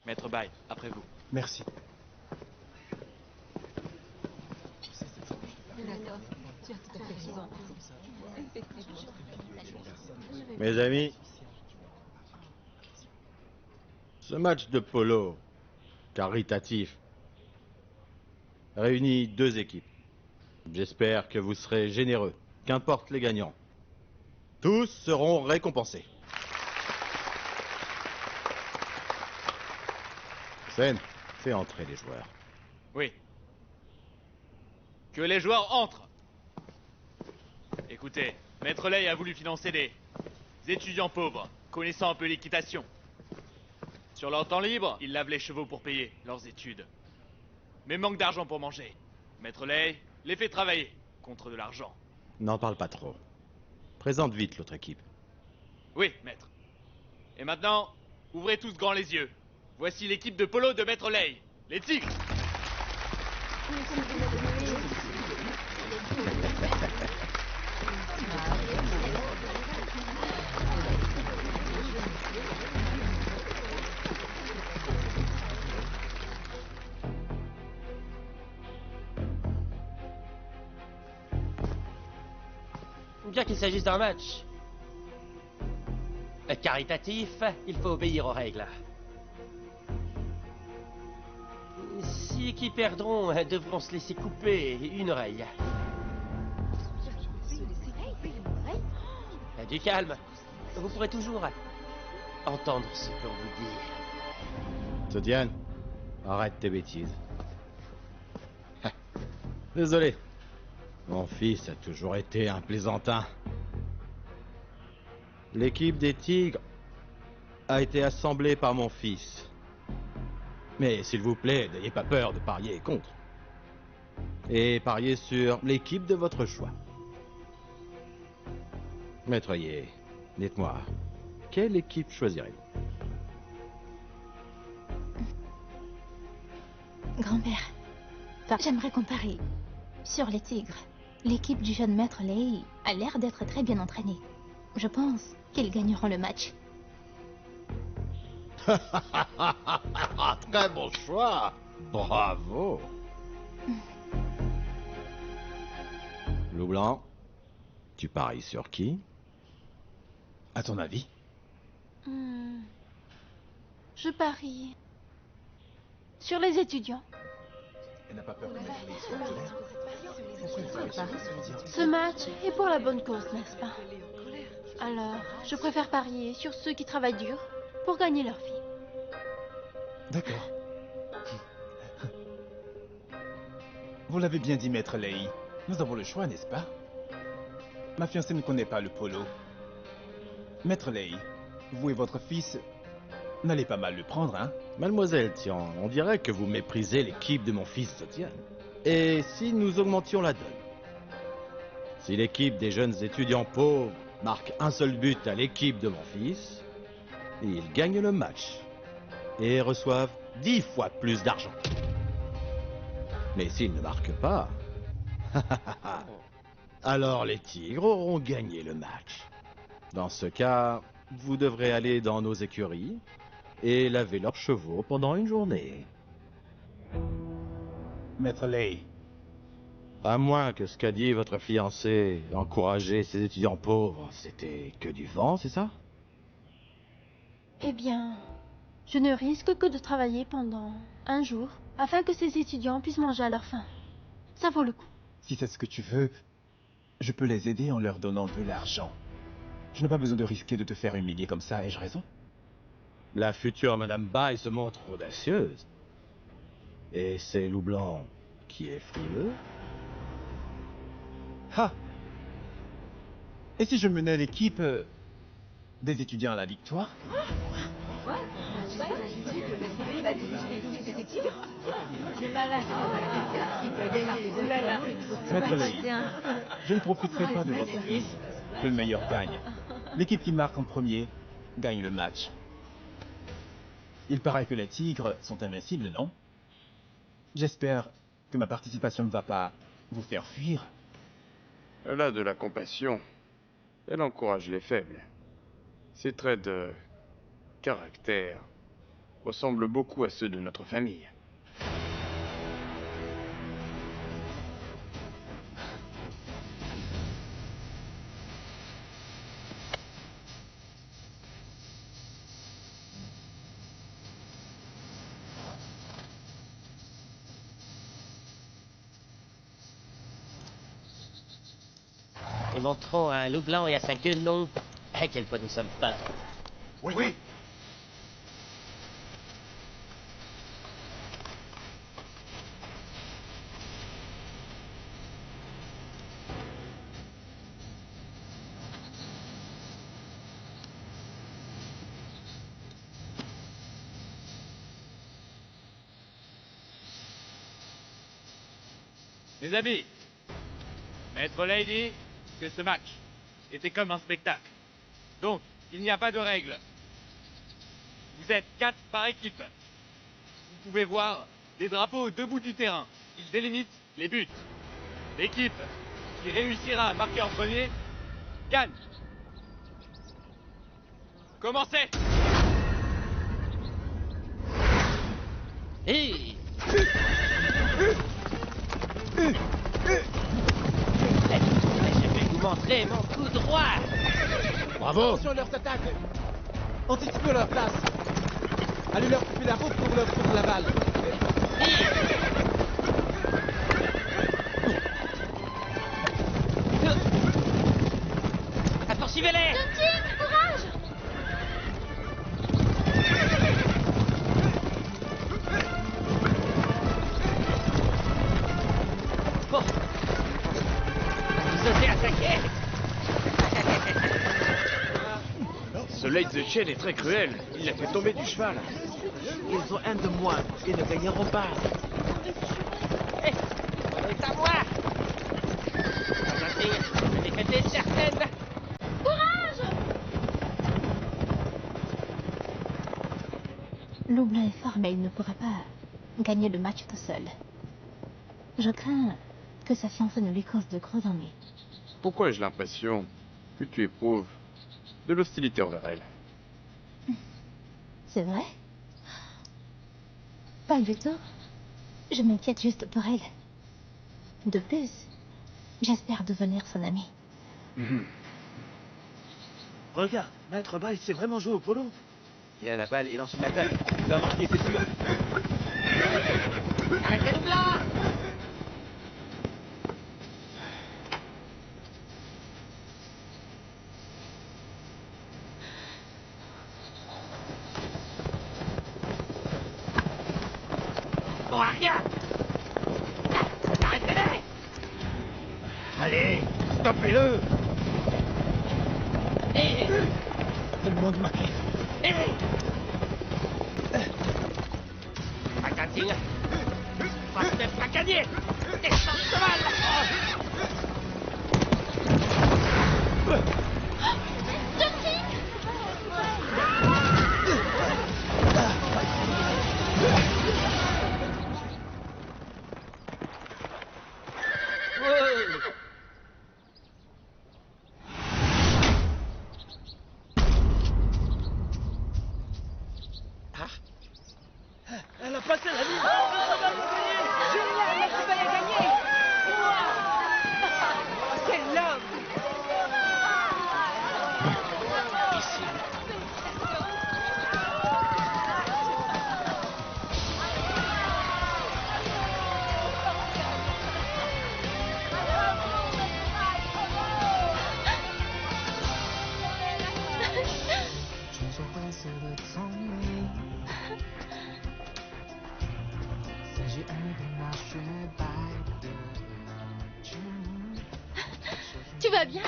Maître Bay, après vous. Merci. Mes amis, ce match de polo caritatif réunit deux équipes. J'espère que vous serez généreux, qu'importe les gagnants. Tous seront récompensés. Sen, fais entrer les joueurs. Oui. Que les joueurs entrent. Écoutez, Maître Lay a voulu financer des étudiants pauvres, connaissant un peu l'équitation. Sur leur temps libre, ils lavent les chevaux pour payer leurs études. Mais manque d'argent pour manger. Maître Lay les fait travailler contre de l'argent. N'en parle pas trop. Présente vite l'autre équipe. Oui, maître. Et maintenant, ouvrez tous grand les yeux. Voici l'équipe de polo de Maître Lay. Les Tigres. Bien qu'il s'agisse d'un match caritatif, il faut obéir aux règles. Si qui perdront devront se laisser couper une oreille. Du calme. Vous pourrez toujours entendre ce qu'on vous dit. Zodiane, arrête tes bêtises. Désolé. Mon fils a toujours été un plaisantin. L'équipe des Tigres a été assemblée par mon fils. Mais s'il vous plaît, n'ayez pas peur de parier contre. Et pariez sur l'équipe de votre choix. Maître Yé, dites-moi, quelle équipe choisirez-vous? Grand-père, j'aimerais comparer sur les Tigres. L'équipe du jeune maître Lay a l'air d'être très bien entraînée. Je pense qu'ils gagneront le match. Très bon choix. Bravo. Loup Blanc, tu paries sur qui? À ton avis? Je parie sur les étudiants. Elle n'a pas peur de mettre les Ce match est pour la bonne cause, n'est-ce pas? Alors, je préfère parier sur ceux qui travaillent dur pour gagner leur vie. D'accord. Vous l'avez bien dit, Maître Lay. Nous avons le choix, n'est-ce pas? Ma fiancée ne connaît pas le polo. Maître Lay, vous et votre fils n'allez pas mal le prendre, hein? Mademoiselle Tian, on dirait que vous méprisez l'équipe de mon fils Sotian. Et si nous augmentions la donne? Si l'équipe des jeunes étudiants pauvres marque un seul but à l'équipe de mon fils, ils gagnent le match et reçoivent 10 fois plus d'argent. Mais s'ils ne marquent pas, alors les Tigres auront gagné le match. Dans ce cas, vous devrez aller dans nos écuries et laver leurs chevaux pendant une journée. Maître Lay, À moins que ce qu'a dit votre fiancé, encourager ces étudiants pauvres, c'était que du vent, c'est ça? Eh bien, je ne risque que de travailler pendant un jour afin que ces étudiants puissent manger à leur faim. Ça vaut le coup. si c'est ce que tu veux, je peux les aider en leur donnant de l'argent. Je n'ai pas besoin de risquer de te faire humilier comme ça, ai-je raison? La future Madame Bai se montre audacieuse. Et c'est Loup Blanc qui est frileux? Ha! Et si je menais l'équipe des étudiants à la victoire? Maître Lay, je ne profiterai pas de votre prise. Que le meilleur gagne. L'équipe qui marque en premier gagne le match. Il paraît que les Tigres sont invincibles, non? J'espère que ma participation ne va pas vous faire fuir. Elle a de la compassion. Elle encourage les faibles. Ses traits de caractère ressemblent beaucoup à ceux de notre famille. Et montrons à un loup blanc et à sa gueule longue à quel point nous sommes pas. Oui. Mes amis, Maître Lady, que ce match était comme un spectacle. Donc, il n'y a pas de règles. Vous êtes 4 par équipe. Vous pouvez voir des drapeaux aux 2 bouts du terrain. Ils délimitent les buts. L'équipe qui réussira à marquer en premier gagne. Commencez! Hé! Je vais vous montrer mon coup droit! Bravo! Attention à leurs attaques. Anticipez leur place. Allez leur couper la route pour leur tour la balle. Poursuivez-les! Courage! Oh! Vous osez attaquer? Ce Late the Chain est très cruel. Il l'a fait tomber du cheval. Ils ont un de moins. Ils ne gagneront pas. Hé! C'est à moi! Attendez, la défaite est certaine! Loup blanc est fort, mais il ne pourra pas gagner le match tout seul. Je crains que sa fiancée ne lui cause de gros ennuis. Pourquoi ai-je l'impression que tu éprouves de l'hostilité envers elle? C'est vrai? Pas du tout. Je m'inquiète juste pour elle. De plus, j'espère devenir son amie. Regarde, Maître Bail s'est vraiment joué au polo. Il a la balle et lance une attaque. Il va marquer, c'est sûr. Arrêtez le blanc! Bon, rien! Arrêtez-les! Allez, stoppez-le. Hé! Tout le monde marqué. Hé! Magazine! Frappe de pas gagné! Descends de cheval! Elle a passé la ligne. Génial, la Cuba a gagné! Quel homme! Tu vas bien?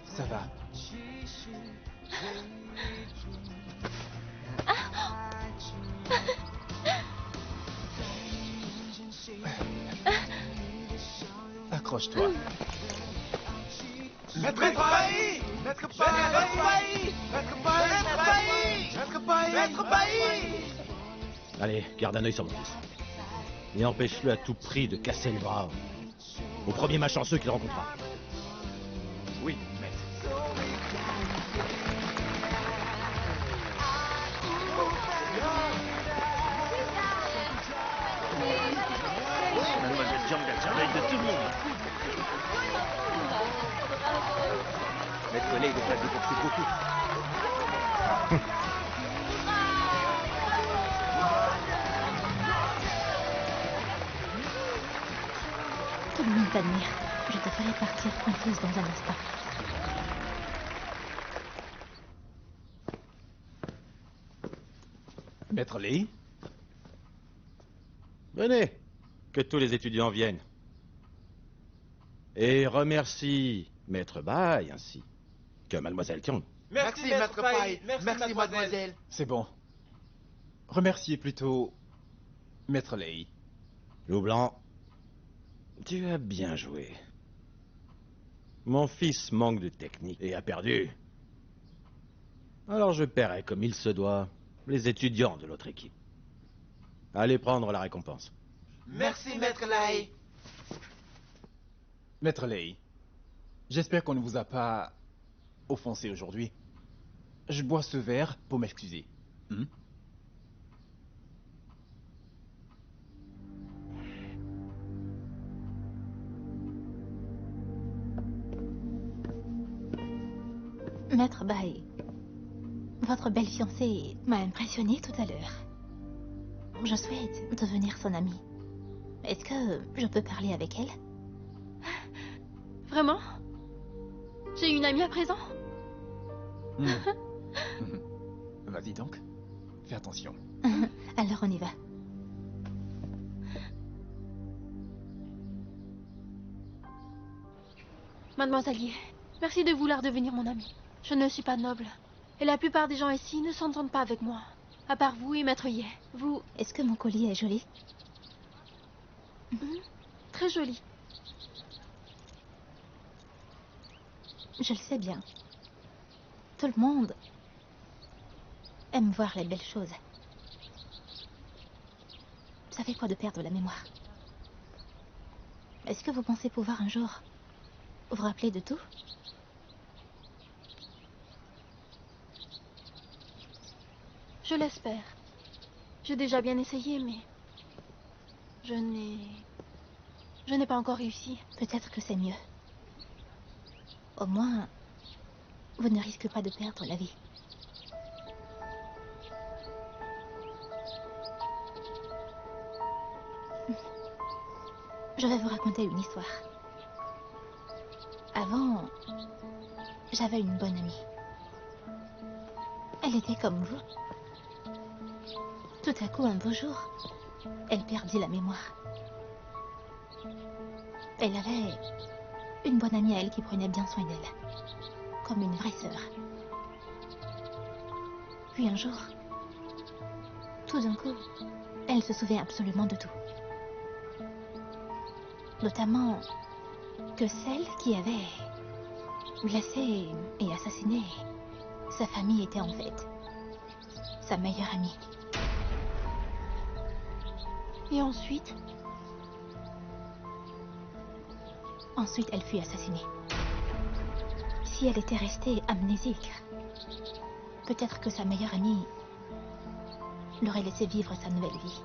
Ça va. Accroche-toi. Maître Bailly! Maître Bailly! Maître Bailly! Maître Bailly! Maître Bailly! Allez, garde un œil sur mon fils. Et empêche-le à tout prix de casser les bras au premier malchanceux qu'il rencontrera. Oui, maître. Lei dovrebbe poursuivre beaucoup. Tout le monde t'admire. Je te ferai partir confuse dans un instant. Maître Lei, Venez, que tous les étudiants viennent. Et remercie Maître Bai ainsi que Mademoiselle Tian. Merci, Maître Pai. Merci, mademoiselle. c'est bon. Remerciez plutôt Maître Lei. Loup Blanc, tu as bien joué. Mon fils manque de technique et a perdu. Alors je paierai comme il se doit les étudiants de l'autre équipe. Allez prendre la récompense. Merci, Maître Lai. Maître Lei, j'espère qu'on ne vous a pas offensé aujourd'hui. Je bois ce verre pour m'excuser. Hmm? Maître Bai, votre belle fiancée m'a impressionné tout à l'heure. Je souhaite devenir son amie. Est-ce que je peux parler avec elle? Vraiment? J'ai une amie à présent? Hmm. Vas-y donc, fais attention. Alors on y va. Mademoiselle Ye, merci de vouloir devenir mon amie. Je ne suis pas noble. Et la plupart des gens ici ne s'entendent pas avec moi. À part vous et Maître Ye. Vous... Est-ce que mon collier est joli? Très joli. Je le sais bien. Tout le monde aime voir les belles choses. Ça fait quoi de perdre la mémoire? Est-ce que vous pensez pouvoir un jour vous rappeler de tout? Je l'espère. J'ai déjà bien essayé, mais... Je n'ai pas encore réussi. Peut-être que c'est mieux. Au moins, vous ne risquez pas de perdre la vie. Je vais vous raconter une histoire. Avant, j'avais une bonne amie. Elle était comme vous. Tout à coup, un beau jour, elle perdit la mémoire. Elle avait une bonne amie à elle qui prenait bien soin d'elle, comme une vraie sœur. Puis un jour, tout d'un coup, elle se souvient absolument de tout. Notamment que celle qui avait blessé et assassiné sa famille était en fait sa meilleure amie. Et ensuite? Ensuite, elle fut assassinée. Si elle était restée amnésique, peut-être que sa meilleure amie l'aurait laissé vivre sa nouvelle vie.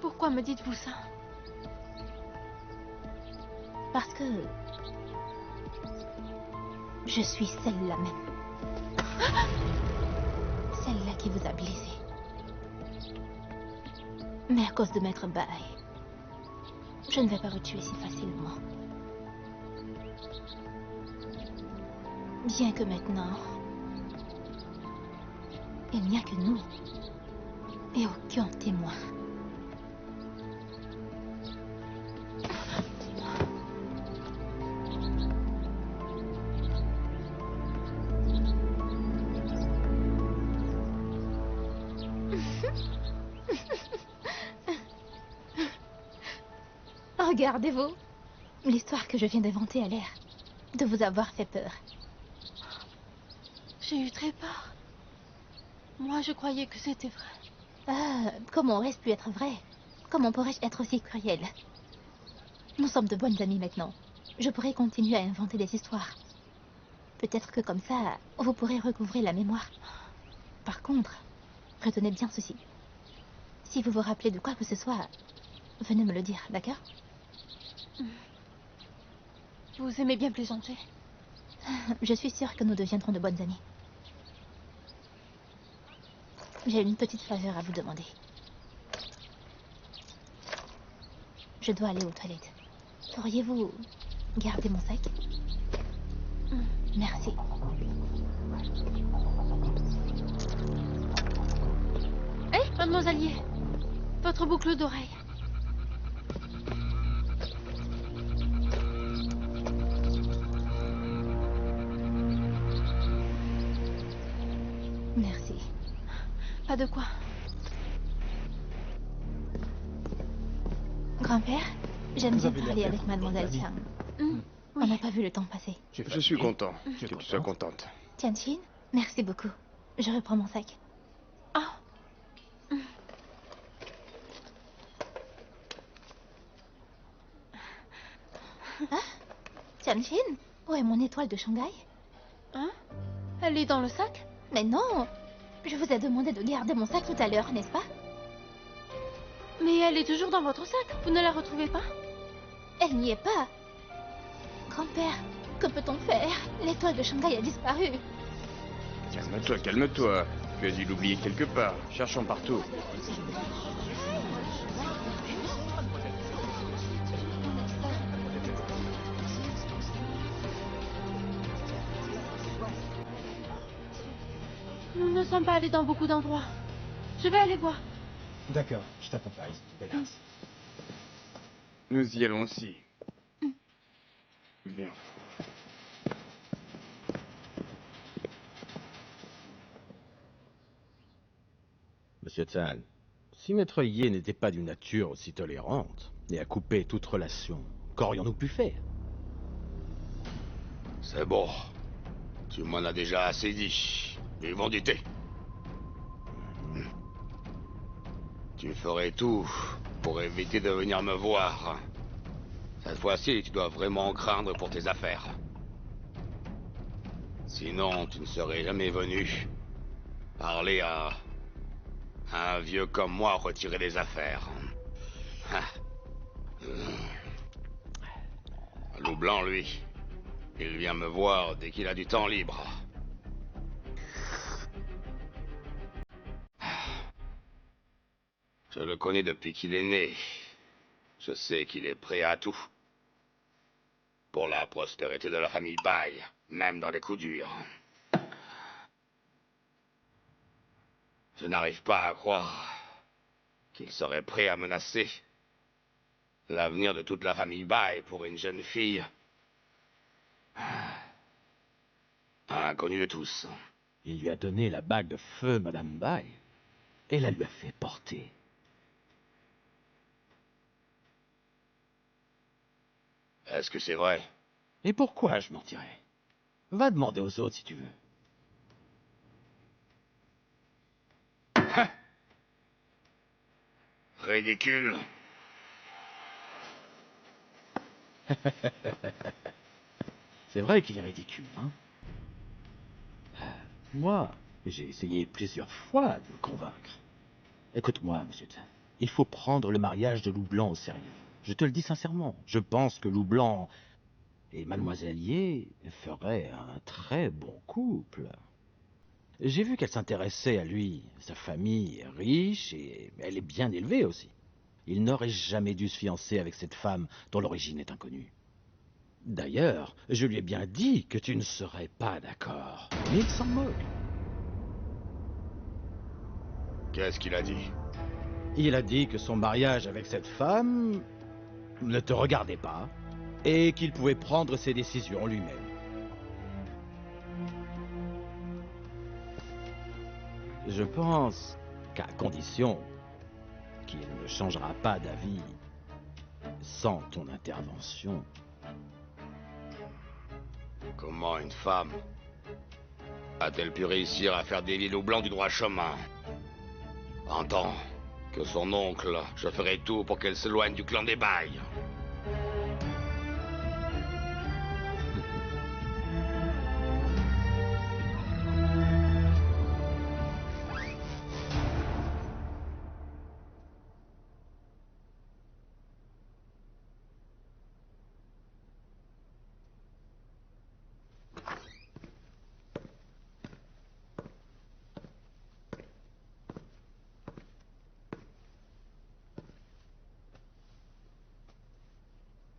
Pourquoi me dites-vous ça? Parce que je suis celle-là même. Celle-là qui vous a blessé. Mais à cause de Maître Bai, je ne vais pas vous tuer si facilement. Bien que maintenant, il n'y a que nous et aucun témoin. Regardez-vous. L'histoire que je viens d'inventer a l'air de vous avoir fait peur. J'ai eu très peur. Moi, je croyais que c'était vrai. Ah, comment aurait-ce pu être vrai? Comment pourrais-je être aussi cruel? Nous sommes de bonnes amies maintenant. Je pourrais continuer à inventer des histoires. Peut-être que comme ça, vous pourrez recouvrer la mémoire. Par contre, retenez bien ceci. Si vous vous rappelez de quoi que ce soit, venez me le dire, d'accord? Vous aimez bien plaisanter. Je suis sûre que nous deviendrons de bonnes amies. J'ai une petite faveur à vous demander. Je dois aller aux toilettes. Pourriez-vous garder mon sac? Merci. Hé, mademoiselle Ye, votre boucle d'oreille. Merci. Pas de quoi. Grand-père, j'aime Vous bien avez l'air parler d'être avec mademoiselle amie. Tian. On n'a pas vu le temps passer. Je suis content Tu es que tu sois contente? contente. Tianqin, merci beaucoup. Je reprends mon sac. Ah, Tianqin, où est mon étoile de Shanghai? hein? Elle est dans le sac? Mais non! Je vous ai demandé de garder mon sac tout à l'heure, n'est-ce pas? Mais elle est toujours dans votre sac. Vous ne la retrouvez pas? Elle n'y est pas. Grand-père, que peut-on faire? L'étoile de Shanghai a disparu. Calme-toi, calme-toi. Tu as dû l'oublier quelque part. Cherchons partout. Nous ne sommes pas allés dans beaucoup d'endroits. Je vais aller voir. D'accord, je t'accompagne. Hélas. Nous y allons aussi. Bien. Monsieur Tsan, si Maître Yi n'était pas d'une nature aussi tolérante et à couper toute relation, qu'aurions-nous pu faire? C'est bon. Tu m'en as déjà assez dit. Vivons du thé. Tu ferais tout pour éviter de venir me voir. Cette fois-ci, tu dois vraiment craindre pour tes affaires. Sinon, tu ne serais jamais venu parler à un vieux comme moi retirer des affaires. Loup Blanc, lui, il vient me voir dès qu'il a du temps libre. Je le connais depuis qu'il est né. Je sais qu'il est prêt à tout. Pour la postérité de la famille Bai, même dans les coups durs. Je n'arrive pas à croire qu'il serait prêt à menacer l'avenir de toute la famille Bai pour une jeune fille inconnue de tous. Il lui a donné la bague de feu, Madame Bai, et la lui a fait porter. Est-ce que c'est vrai? Et pourquoi je mentirais? Va demander aux autres si tu veux. Ridicule. C'est vrai qu'il est ridicule, hein? Moi, j'ai essayé plusieurs fois de le convaincre. Écoute-moi, monsieur Tsan, il faut prendre le mariage de Loup Blanc au sérieux. Je te le dis sincèrement, je pense que Loup Blanc et Mademoiselle Ye feraient un très bon couple. J'ai vu qu'elle s'intéressait à lui. Sa famille est riche et elle est bien élevée aussi. Il n'aurait jamais dû se fiancer avec cette femme dont l'origine est inconnue. D'ailleurs, je lui ai bien dit que tu ne serais pas d'accord. Mais il s'en moque. Qu'est-ce qu'il a dit? Il a dit que son mariage avec cette femme ne te regardait pas et qu'il pouvait prendre ses décisions lui-même. Je pense qu'à condition qu'il ne changera pas d'avis sans ton intervention. Comment une femme a-t-elle pu réussir à faire dévier Loup Blanc du droit chemin? En tant que son oncle, je ferai tout pour qu'elle s'éloigne du clan des Bai.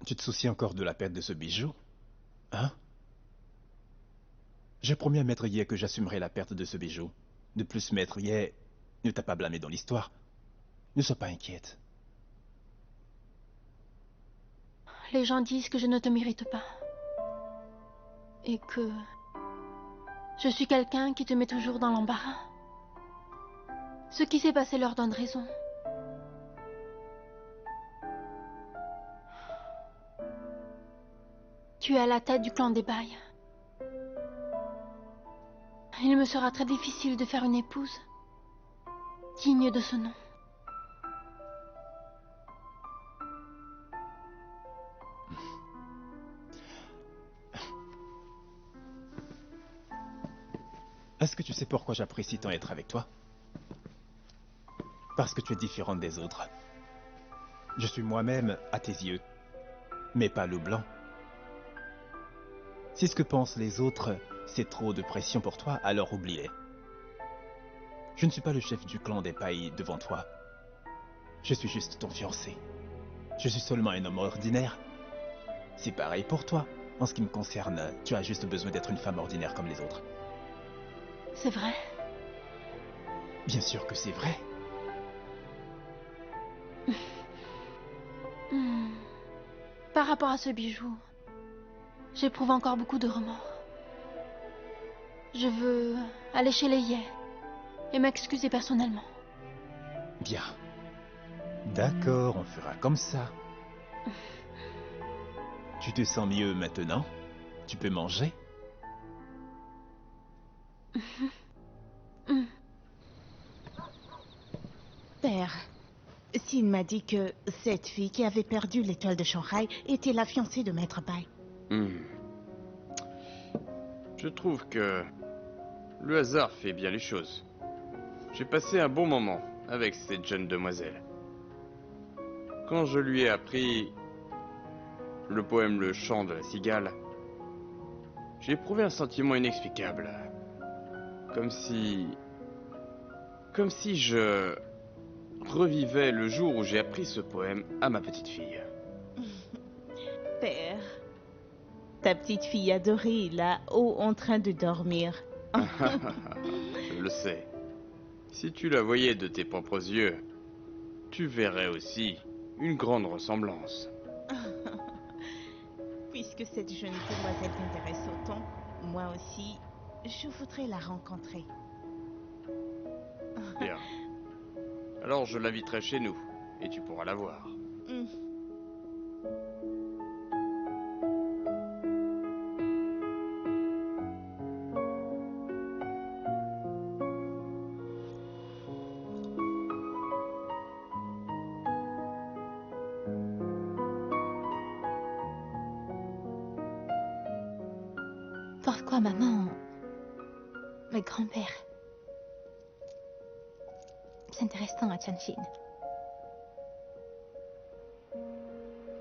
Tu te soucies encore de la perte de ce bijou? Hein? J'ai promis à Maître Ye que j'assumerai la perte de ce bijou. De plus, Maître Ye ne t'a pas blâmé dans l'histoire. Ne sois pas inquiète. Les gens disent que je ne te mérite pas. Et que je suis quelqu'un qui te met toujours dans l'embarras. Ce qui s'est passé leur donne raison. Tu es à la tête du clan des Bails. Il me sera très difficile de faire une épouse digne de ce nom. Est-ce que tu sais pourquoi j'apprécie tant être avec toi? Parce que tu es différente des autres. Je suis moi-même à tes yeux, mais pas loup blanc. Si ce que pensent les autres, c'est trop de pression pour toi, alors oublie-les. Je ne suis pas le chef du clan des Pailles devant toi. Je suis juste ton fiancé. Je suis seulement un homme ordinaire. C'est pareil pour toi. En ce qui me concerne, tu as juste besoin d'être une femme ordinaire comme les autres. C'est vrai? Bien sûr que c'est vrai. Par rapport à ce bijou, j'éprouve encore beaucoup de remords. Je veux aller chez les Ye et m'excuser personnellement. Bien. D'accord, on fera comme ça. Tu te sens mieux maintenant? Tu peux manger? Père, Sin m'a dit que cette fille qui avait perdu l'étoile de Shanghai était la fiancée de Maître Bai. Je trouve que le hasard fait bien les choses. J'ai passé un bon moment avec cette jeune demoiselle. Quand je lui ai appris le poème Le Chant de la Cigale, j'ai éprouvé un sentiment inexplicable. Comme si je revivais le jour où j'ai appris ce poème à ma petite fille. Père, ta petite fille adorée est là-haut en train de dormir. Je le sais. Si tu la voyais de tes propres yeux, tu verrais aussi une grande ressemblance. Puisque cette jeune demoiselle t'intéresse autant, moi aussi, je voudrais la rencontrer. Bien. Alors je l'inviterai chez nous, et tu pourras la voir. Pourquoi maman, le grand-père, s'intéressant à Tianjin?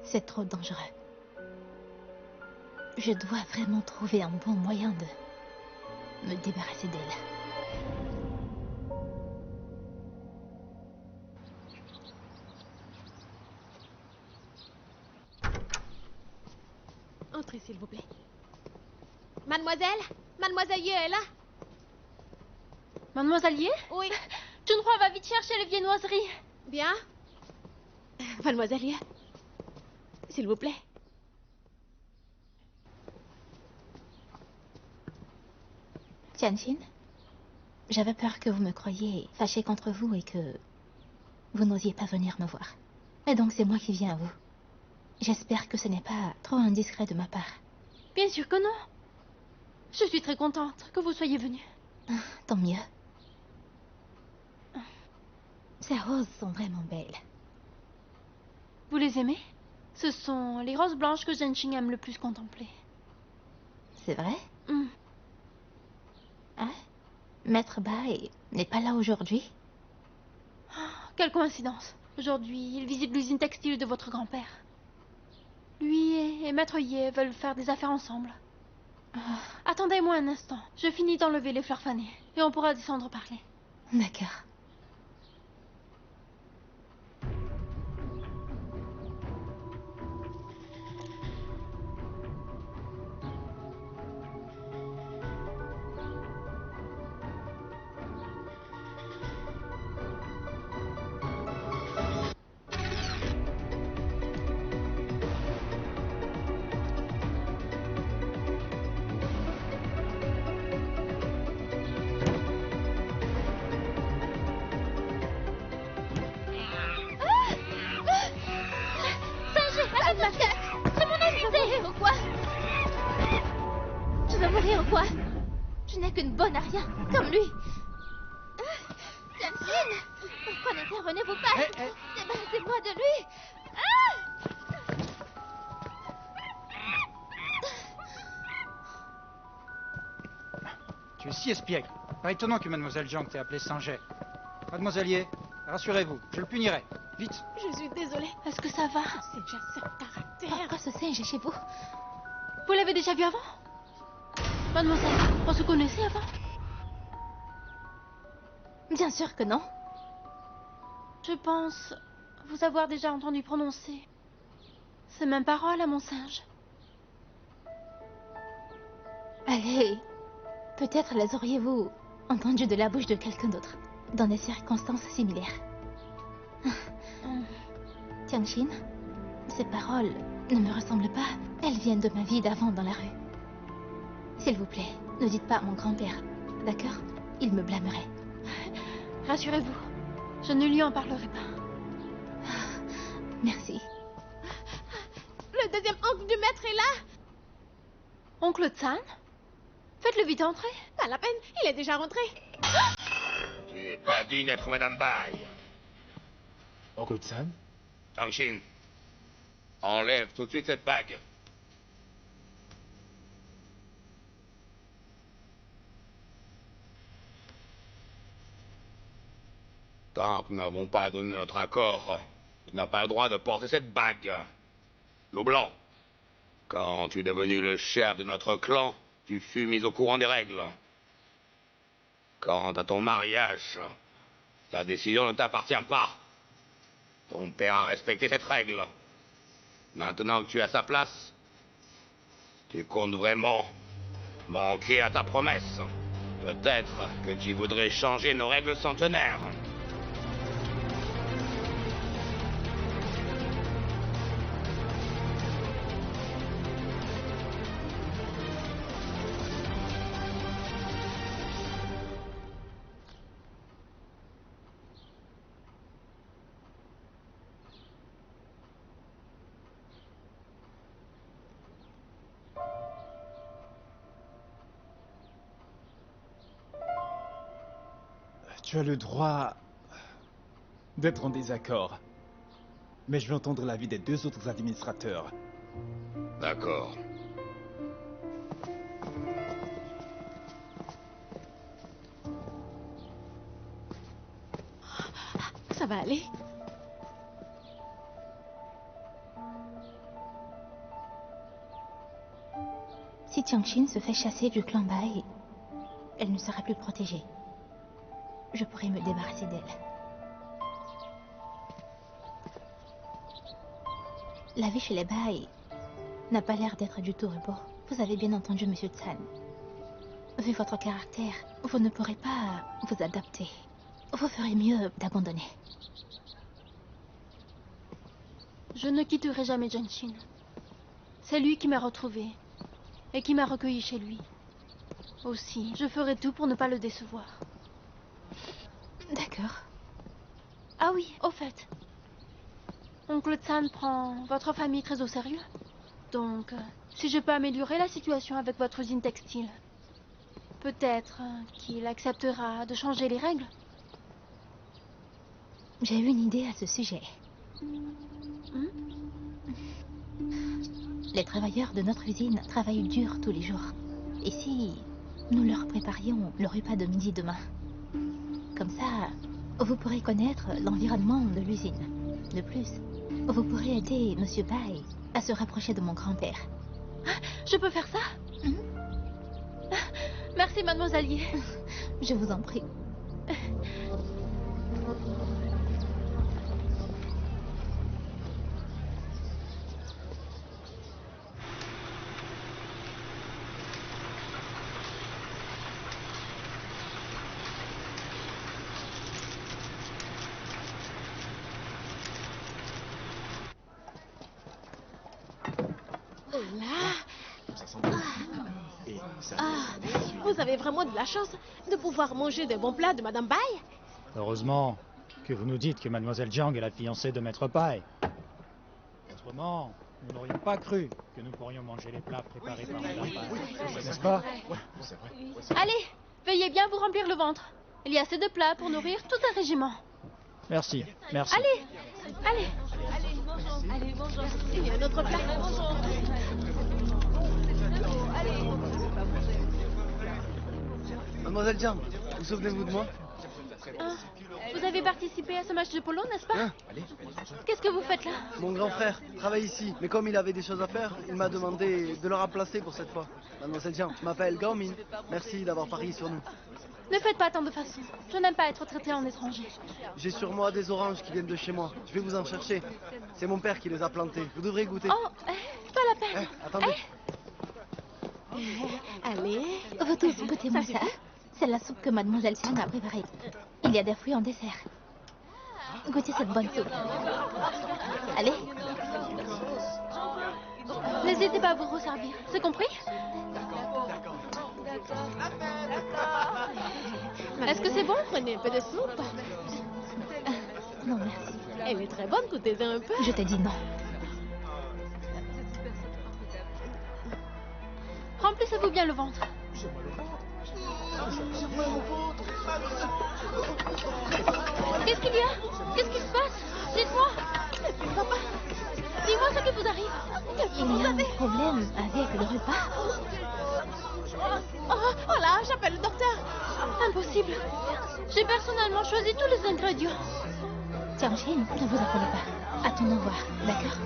C'est trop dangereux. Je dois vraiment trouver un bon moyen de me débarrasser d'elle. Entrez, s'il vous plaît. Mademoiselle? Mademoiselle Ye est là? Mademoiselle Ye? Oui. Junhua va vite chercher les viennoiseries. Bien. Mademoiselle Ye, s'il vous plaît. Tianjin, j'avais peur que vous me croyiez fâché contre vous et que vous n'osiez pas venir me voir. Et donc c'est moi qui viens à vous. J'espère que ce n'est pas trop indiscret de ma part. Bien sûr que non. Je suis très contente que vous soyez venu. Tant mieux. Ces roses sont vraiment belles. Vous les aimez? Ce sont les roses blanches que Zhenxing aime le plus contempler. C'est vrai? Ah, Maître Bai n'est pas là aujourd'hui? Quelle coïncidence. Aujourd'hui, il visite l'usine textile de votre grand-père. Lui et Maître Ye veulent faire des affaires ensemble. Attendez-moi un instant. Je finis d'enlever les fleurs fanées et on pourra descendre parler. D'accord. qu'une bonne à rien, comme lui. Tianjin, pourquoi n'intervenez-vous pas? Débarrassez-moi de lui. Tu es si espiègle. Pas étonnant que Mademoiselle Jiang t'ait appelé Saint-Jet. Mademoiselle Ye, rassurez-vous, je le punirai. Vite. Je suis désolée. Est-ce que ça va? C'est déjà ce caractère. Pourquoi ce singe est chez vous? Vous l'avez déjà vu avant? Mademoiselle, on se connaissait avant? Bien sûr que non. Je pense vous avoir déjà entendu prononcer ces mêmes paroles à mon singe. Allez, peut-être les auriez-vous entendues de la bouche de quelqu'un d'autre, dans des circonstances similaires. Tianjin, ces paroles ne me ressemblent pas. Elles viennent de ma vie d'avant dans la rue. S'il vous plaît, ne dites pas à mon grand-père, d'accord? Il me blâmerait. Rassurez-vous, je ne lui en parlerai pas. Merci. Le deuxième oncle du maître est là. Oncle Tsan? Faites-le vite entrer. Pas la peine, il est déjà rentré. Tu n'es pas digne d'être Madame Bai. Oncle Tsan? Tianjin, enlève tout de suite cette bague. Tant que nous n'avons pas donné notre accord, tu n'as pas le droit de porter cette bague. Loup blanc, quand tu es devenu le chef de notre clan, tu fus mis au courant des règles. Quant à ton mariage, ta décision ne t'appartient pas. Ton père a respecté cette règle. Maintenant que tu es à sa place, tu comptes vraiment manquer à ta promesse. Peut-être que tu voudrais changer nos règles centenaires. Tu as le droit d'être en désaccord. Mais je veux entendre l'avis des deux autres administrateurs. D'accord. Ça va aller. Si Tianjin se fait chasser du clan Bai, elle ne sera plus protégée. Je pourrai me débarrasser d'elle. La vie chez les Bai n'a pas l'air d'être du tout repos. Vous avez bien entendu, Monsieur Tsan. Vu votre caractère, vous ne pourrez pas vous adapter. Vous ferez mieux d'abandonner. Je ne quitterai jamais Jianjin. C'est lui qui m'a retrouvée et qui m'a recueilli chez lui. Aussi, je ferai tout pour ne pas le décevoir. D'accord. Ah oui, au fait. Oncle Tsan prend votre famille très au sérieux. Donc, si je peux améliorer la situation avec votre usine textile, peut-être qu'il acceptera de changer les règles. J'ai eu une idée à ce sujet. Les travailleurs de notre usine travaillent dur tous les jours. Et si nous leur préparions le repas de midi demain? Comme ça, vous pourrez connaître l'environnement de l'usine. De plus, vous pourrez aider Monsieur Bai à se rapprocher de mon grand-père. Je peux faire ça? Merci, mademoiselle Ye. Je vous en prie. Oh là! Vous avez vraiment de la chance de pouvoir manger des bons plats de Madame Bai. Heureusement que vous nous dites que Mademoiselle Jiang est la fiancée de Maître Bai. Autrement, nous n'aurions pas cru que nous pourrions manger les plats préparés par Madame Bai. N'est-ce pas? Allez, Veuillez bien vous remplir le ventre. Il y a assez de plats pour nourrir tout un régiment. Merci, merci. Allez, allez. Allez, bonjour. Il y a un autre plat. Mademoiselle Jiang, vous souvenez-vous de moi? Vous avez participé à ce match de polo, n'est-ce pas? Qu'est-ce que vous faites là? Mon grand frère travaille ici, mais comme il avait des choses à faire, il m'a demandé de le remplacer pour cette fois. Mademoiselle Jiang, je m'appelle Gao Min. Merci d'avoir parié sur nous. Ne faites pas tant de façons. Je n'aime pas être traité en étranger. J'ai sur moi des oranges qui viennent de chez moi. Je vais vous en chercher. C'est mon père qui les a plantés. Vous devrez goûter. Oh, pas la peine. Attendez. Allez. Vous tous, goûtez-moi ça. C'est la soupe que Mademoiselle Xian a préparée. Il y a des fruits en dessert. Goûtez cette bonne soupe. Allez. N'hésitez pas à vous resservir. C'est compris? Est-ce que c'est bon? Prenez un peu de soupe. Non, merci. Elle est très bonne, goûtez-en un peu. Je te dis non. Remplissez-vous bien le ventre. Qu'est-ce qu'il y a? Qu'est-ce qui se passe? Dites-moi. Papa, dis-moi ce qui vous arrive. Il y a un problème avec le repas. Oh là, j'appelle le docteur. Impossible. J'ai personnellement choisi tous les ingrédients. Jiangxin, ne vous affolez pas. Attendons voir, d'accord?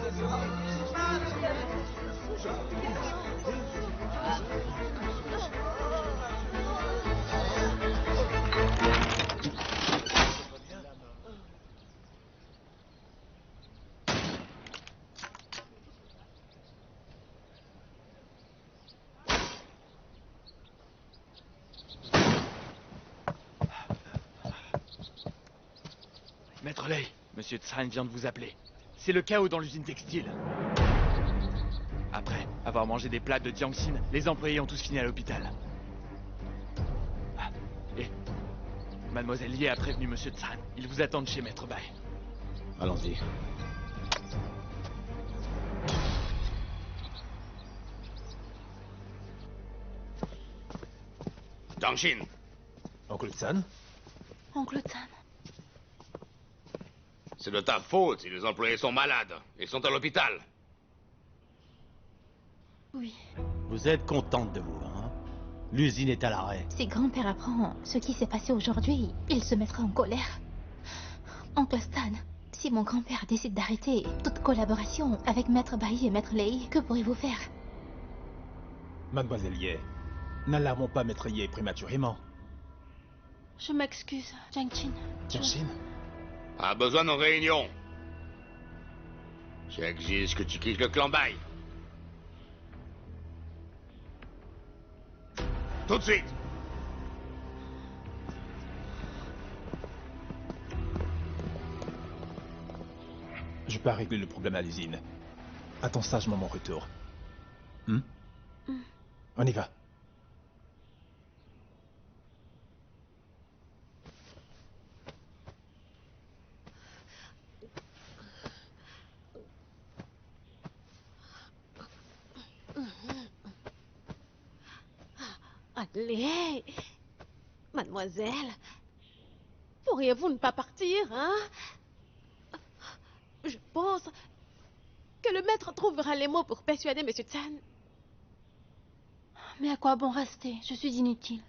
Maître Lei, Monsieur Tsan vient de vous appeler. C'est le chaos dans l'usine textile. Après avoir mangé des plats de Jiangxin, les employés ont tous fini à l'hôpital. Et Mademoiselle Ye a prévenu Monsieur Tsan. Ils vous attendent chez Maître Bai. Allons-y. Jiangxin. Oncle Tsan? Oncle Tsan. C'est de ta faute si les employés sont malades. Ils sont à l'hôpital. Oui. Vous êtes contente de vous, hein? L'usine est à l'arrêt. Si grand-père apprend ce qui s'est passé aujourd'hui, il se mettra en colère. Oncle Stan, si mon grand-père décide d'arrêter toute collaboration avec Maître Bai et Maître Lei, que pourrez-vous faire? Mademoiselle Ye, n'alarmons pas Maître Ye prématurément. Je m'excuse, Jiangxin. Jiangxin? Pas besoin de réunion. J'exige que tu quittes le clan Bai. Tout de suite. Je peux régler le problème à l'usine. Attends sagement mon retour. On y va. Allez. Mademoiselle, pourriez-vous ne pas partir, hein? Je pense que le maître trouvera les mots pour persuader M. Tsan. Mais à quoi bon rester? Je suis inutile.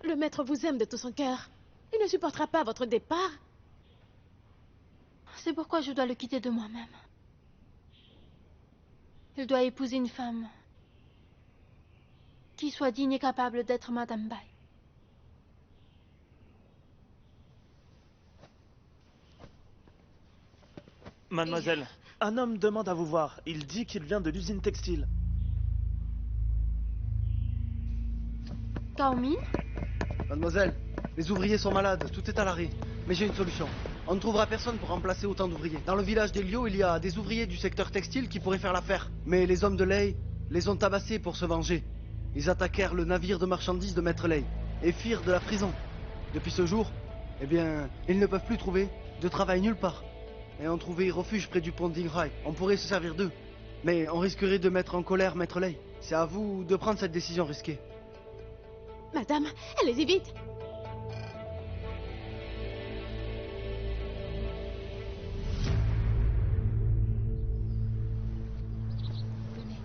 Le maître vous aime de tout son cœur. Il ne supportera pas votre départ. C'est pourquoi je dois le quitter de moi-même. Il doit épouser une femme qui soit digne et capable d'être Madame Bai. Mademoiselle, un homme demande à vous voir. Il dit qu'il vient de l'usine textile. Gao Min? Mademoiselle, les ouvriers sont malades, tout est à l'arrêt. Mais j'ai une solution. On ne trouvera personne pour remplacer autant d'ouvriers. Dans le village des Liu, il y a des ouvriers du secteur textile qui pourraient faire l'affaire. Mais les hommes de Lei les ont tabassés pour se venger. Ils attaquèrent le navire de marchandises de Maître Lei et firent de la prison. Depuis ce jour, eh bien, ils ne peuvent plus trouver de travail nulle part. Et ont trouvé refuge près du pont d'Inghai. On pourrait se servir d'eux. Mais on risquerait de mettre en colère Maître Lei. C'est à vous de prendre cette décision risquée. Madame, allez-y vite.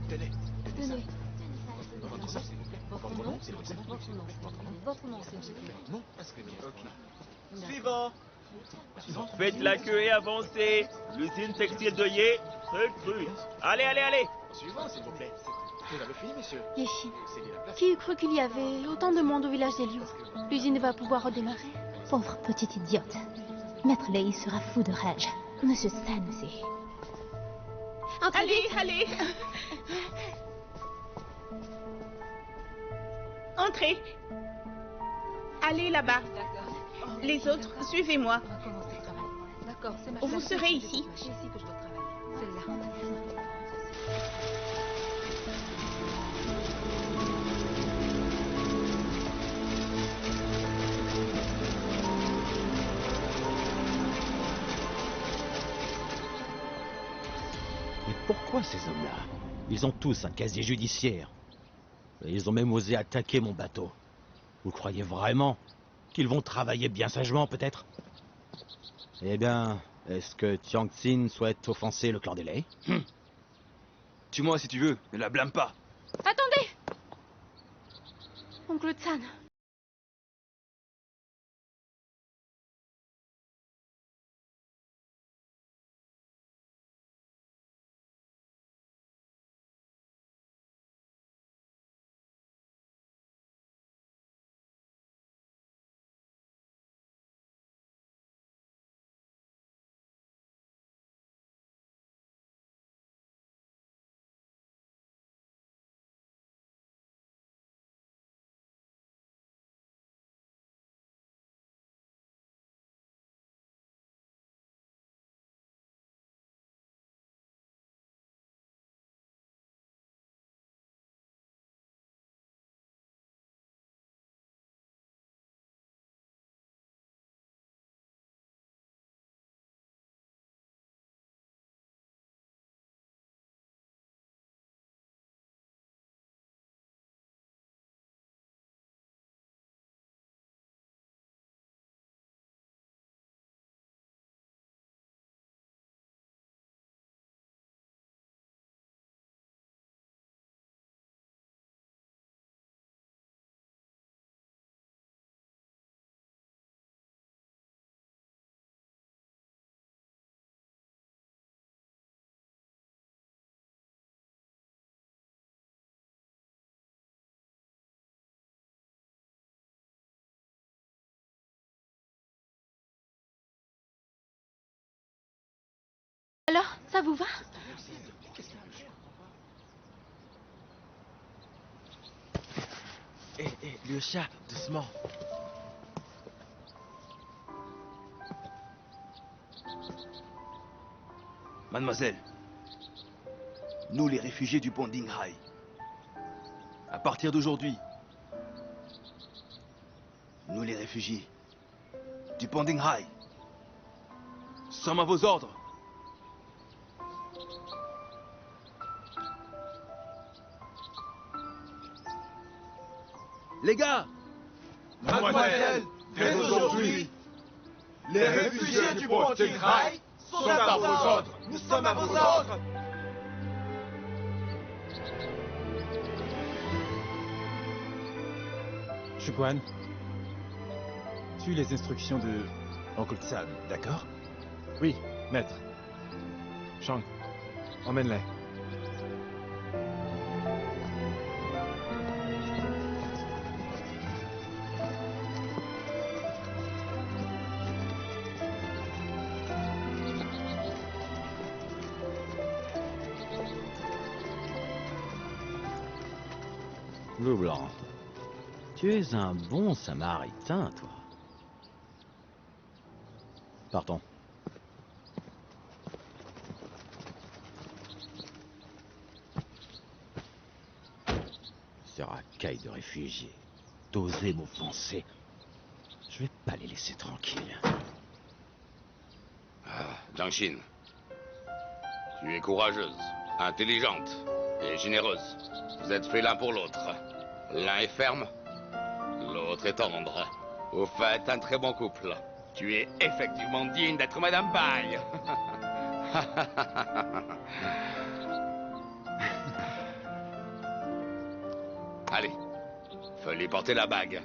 Tenez. Tenez. Votre nom, s'il vous plaît. Votre nom, s'il vous plaît. Votre nom, s'il vous plaît. Non, inscrivez bien. Ok. Suivant. Faites la queue et avancez. L'usine textile de Yé recrute. Allez, allez, allez. Suivant, s'il vous plaît. Vous avez fini, monsieur. Yeshin, Cédez la place. qui eût cru qu'il y avait autant de monde au village des lions? L'usine va pouvoir redémarrer. Pauvre petite idiote. Maître Lei sera fou de rage. Monsieur San aussi. Allez, allez. Entrez. Allez là-bas. Les autres, suivez-moi. D'accord, c'est ma Vous serez ici. C'est ici que je dois travailler. Celle-là. Mais pourquoi ces hommes-là? Ils ont tous un casier judiciaire. Et ils ont même osé attaquer mon bateau. Vous croyez vraiment qu'ils vont travailler bien sagement, peut-être? Eh bien, est-ce que Tiang Xin souhaite offenser le clan des Lei? Tue-moi si tu veux, ne la blâme pas. Attendez! Oncle Tsan. Alors, ça vous va? Le chat, doucement. Mademoiselle, nous les réfugiés du pont Dinghai, à partir d'aujourd'hui, nous les réfugiés du pont Dinghai, sommes à vos ordres. Les gars! Mademoiselle, dès aujourd'hui, les réfugiés du pont Dinghai sont à vos ordres. Nous sommes à vos ordres. Shuguan, suis les instructions de Oncle Tsan, d'accord? Oui, maître. Shang, emmène-les. Loup Blanc, tu es un bon samaritain, toi. Partons. Ces racailles de réfugiés, d'oser m'offenser. Je vais pas les laisser tranquilles. Jiang Xin, tu es courageuse, intelligente et généreuse. Vous êtes faits l'un pour l'autre. L'un est ferme, très tendre. Vous faites un très bon couple. Tu es effectivement digne d'être Madame Bai. Allez, fais lui porter la bague.